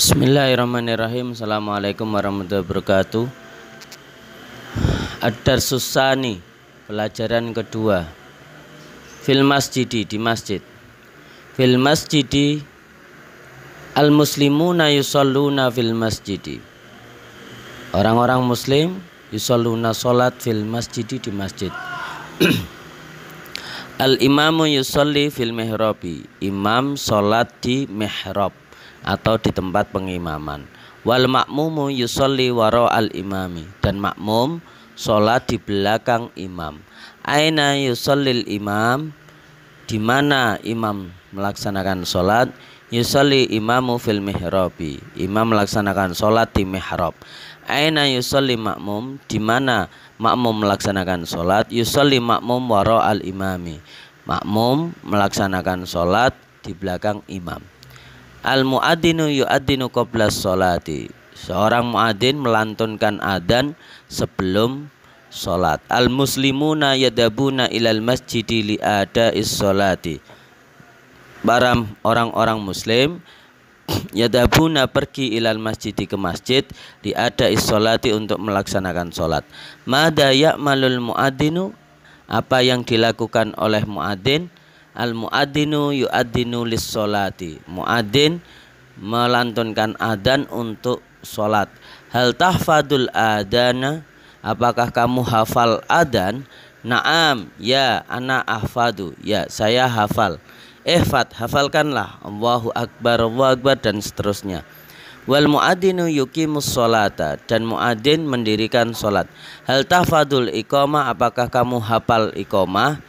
Bismillahirrahmanirrahim. Assalamualaikum warahmatullahi wabarakatuh. Ad-Darsus Tsani, pelajaran kedua. Fil masjidi, di masjid. Fil masjidi al-muslimuna yusalluna fil masjidi. Orang-orang muslim yusalluna salat fil masjidi, di masjid. Al-imamu yusalli fil mihrabi. Imam salat di mihrab atau di tempat pengimaman. Wal makmumu yusolli waro al imami, dan makmum sholat di belakang imam. Aina yusallil imam, di mana imam melaksanakan sholat. Yusolli imamu fil mihrabi, imam melaksanakan sholat di mihrab. Aina yusolli makmum, di mana makmum melaksanakan sholat. Yusolli makmum waro al imami, makmum melaksanakan sholat di belakang imam. Al-mu'adzinu yu'adzinu qabla sholati, seorang muadzin melantunkan adzan sebelum sholat. Al-muslimuna yadabuna ilal masjidi li'ada'is sholati, para orang-orang muslim yadabuna pergi ilal masjidi, ke masjid, li'ada'is sholati, untuk melaksanakan sholat. Mada ya'malul mu'adzinu, apa yang dilakukan oleh muadzin. Al-mu'adzinu yu'adzinu lis-sholati, muadzin melantunkan adzan untuk sholat. Hal tahfadul adana, apakah kamu hafal adzan? Naam, ya ana ahfadu, ya saya hafal. Ihfad, hafalkanlah. Allahu akbar, Allahu akbar, dan seterusnya. Wal mu'adzinu yuqimus sholata, dan muadzin mendirikan sholat. Hal tahfadul iqamah, apakah kamu hafal iqamah?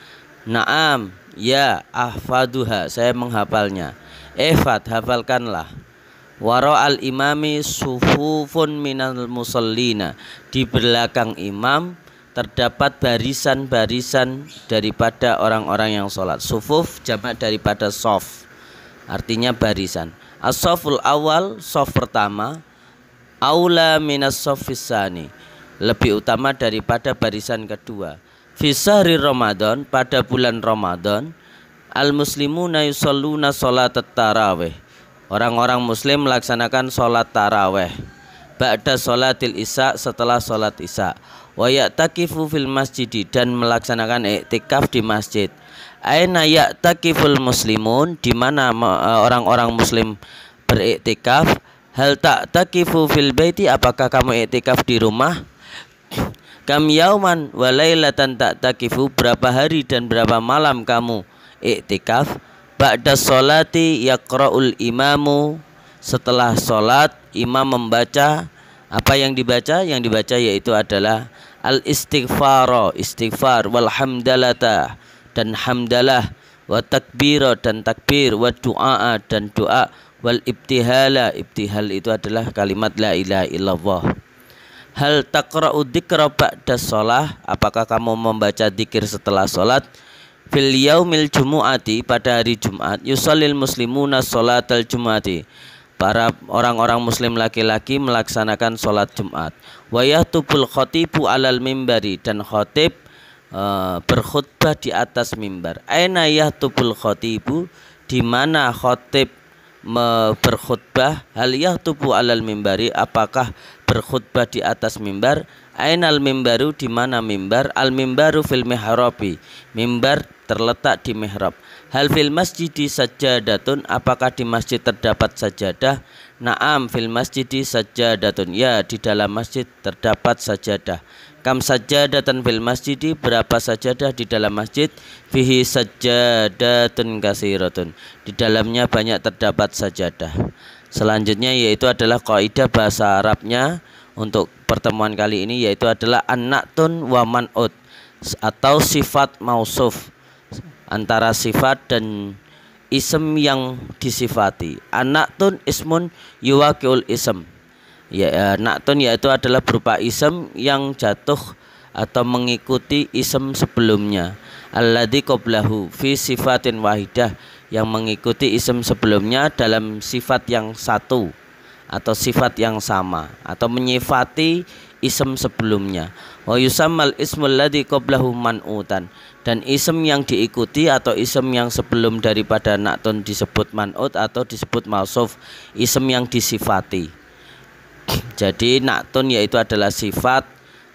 Naam, ya ahfaduha, saya menghafalnya. Ihfad, hafalkanlah. Waro al imami sufufun minal musallina, di belakang imam terdapat barisan-barisan daripada orang-orang yang sholat. Sufuf jamak daripada sof, artinya barisan. As-soful awal, sof pertama. Aula minas sofis tsani, lebih utama daripada barisan kedua. Fi syahri Ramadan, pada bulan Ramadan. Al-muslimuna yusalluna sholatat tarawih, orang-orang muslim melaksanakan sholat tarawih. Ba'da sholatil isya, setelah sholat isya. Wa ya'takifu fil masjidi, dan melaksanakan iktikaf di masjid. Aina ya'takiful muslimun, di mana orang-orang muslim beriktikaf. Hal ta'takifu fil baiti, apakah kamu iktikaf di rumah? Kam yauman wa lailatan ta'takifu, berapa hari dan berapa malam kamu iktikaf? Ba'da sholati yaqra'ul imamu, setelah sholat imam membaca. Apa yang dibaca? Yang dibaca yaitu adalah al-istighfar, istighfar, wal hamdalata, dan hamdalah, wa takbira, dan takbir, wa du'a, dan doa, wal ibtihala, ibtihal itu adalah kalimat la ilaha illallah. Hal taqra'u dzikra ba'da shalah, apakah kamu membaca dzikir setelah salat? Fil yaumil jumu'ati, pada hari Jumat. Yusallil muslimuna sholatal jumu'ati, para orang-orang muslim laki-laki melaksanakan salat Jumat. Wa yahtubul khatibu alal mimbari, dan khatib berkhutbah di atas mimbar. Aina yahtubul khatibu, di mana khatib berkhutbah? Hal yahtubu alal mimbari, apakah berkhutbah di atas mimbar? Ainal mimbaru, di mana mimbar? Al mimbaru fil mihrabi, mimbar terletak di mihrab. Hal fil masjidi sajadatun, apakah di masjid terdapat sajadah? Naam, fil masjidi sajadatun, ya di dalam masjid terdapat sajadah. Kam sajadatan fil masjidi, berapa sajadah di dalam masjid? Fihi sajadatun kasiratun, di dalamnya banyak terdapat sajadah. Selanjutnya yaitu adalah kaidah bahasa Arabnya untuk pertemuan kali ini, yaitu adalah an-na'tun wa man'ut, atau sifat mausuf, antara sifat dan ism yang disifati. An-na'tun ismun yuwaqi'ul ism, ya, na'tun yaitu adalah berupa ism yang jatuh atau mengikuti ism sebelumnya. Alladzi qablahu fi sifatin wahidah, yang mengikuti ism sebelumnya dalam sifat yang satu. atau sifat yang sama atau menyifati ism sebelumnya. Wa yusammal ismul ladzi qablahu man'utan, dan ism yang diikuti atau ism yang sebelum daripada na'tun disebut man'ut atau disebut mausuf, ism yang disifati. Jadi na'tun yaitu adalah sifat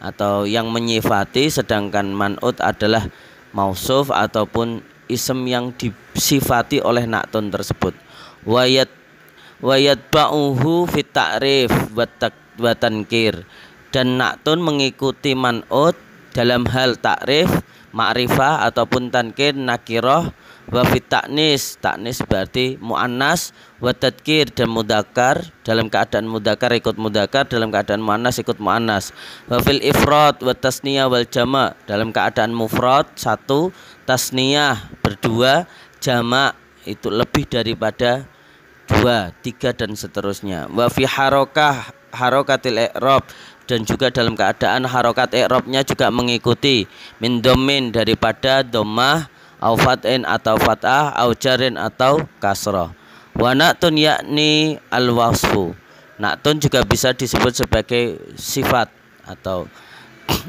atau yang menyifati, sedangkan man'ut adalah mausuf ataupun ism yang disifati oleh na'tun tersebut. Wayat ba'uhu fit ta'rif wa tankir, dan na'tun mengikuti man'ut dalam hal ta'rif, ma'rifah ataupun tankir, nakirah, wa fit ta'nis, ta'nis berarti muannas, wa tadkir dan mudzakkar, dalam keadaan mudzakkar ikut mudzakkar, dalam keadaan muannas ikut muannas, wa fil ifrad wa tasniyah wal jama', dalam keadaan mufrad satu, tasniyah berdua, jama' itu lebih daripada dua, tiga dan seterusnya. Wa fi harokatil i'rab, dan juga dalam keadaan harokat i'rabnya juga mengikuti min domin daripada dhammah, au fat'in atau fathah, au jarin atau kasrah. Wa na'tun yakni al-wasfu, na'tun juga bisa disebut sebagai sifat atau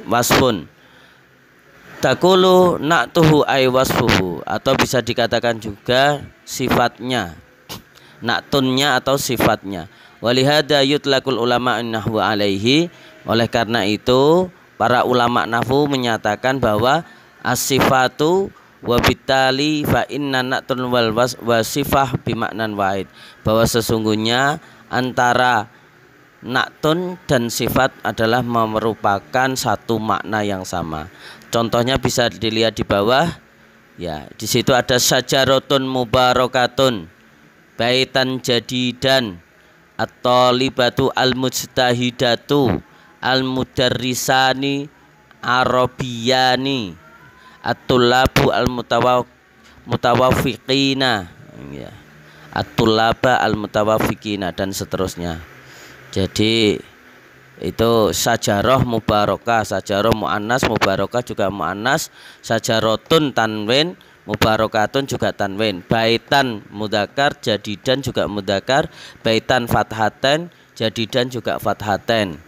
wasfun. Takulu na'tuhu ay wasfuhu, atau bisa dikatakan juga sifatnya, na'tunnya atau sifatnya. Walihada yutlaqul ulama nahwu alaihi, oleh karena itu para ulama nahwu menyatakan bahwa as-sifatu wa bitali fa inna na'tun wal wasifah bimaknan wahid, bahwa sesungguhnya antara na'tun dan sifat adalah merupakan satu makna yang sama. Contohnya bisa dilihat di bawah. Ya, di situ ada syajaratun mubarakatun, baitan jadidan, at-talibatu al-mujtahidatu, al-mudarrisani arabiyani, at-tullabu al-mutawafiqina, ya, at-tullaba al-mutawafiqina, dan seterusnya. Jadi itu sajarah mubarakah, sajarah muannas, mubarakah juga muannas, sajaratun tanwin, mubarakatun juga tanwin, baitan mudzakkar, jadidan juga mudzakkar, baitan fathaten, jadidan juga fathaten,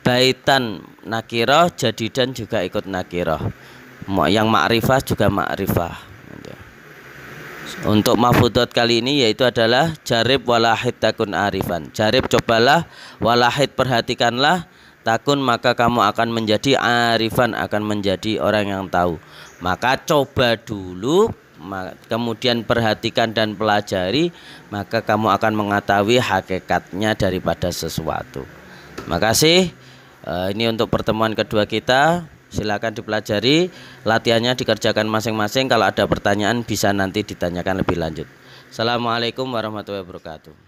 baitan nakirah, jadidan juga ikut nakirah, yang ma'rifah juga ma'rifah. Untuk mafudot kali ini yaitu adalah jarib walahid takun arifan. Jarib cobalah, walahid perhatikanlah, takun maka kamu akan menjadi arifan, akan menjadi orang yang tahu. Maka coba dulu, kemudian perhatikan dan pelajari, maka kamu akan mengetahui hakikatnya daripada sesuatu. Makasih. Ini untuk pertemuan kedua kita. Silakan dipelajari, latihannya dikerjakan masing-masing. Kalau ada pertanyaan bisa nanti ditanyakan lebih lanjut. Assalamualaikum warahmatullahi wabarakatuh.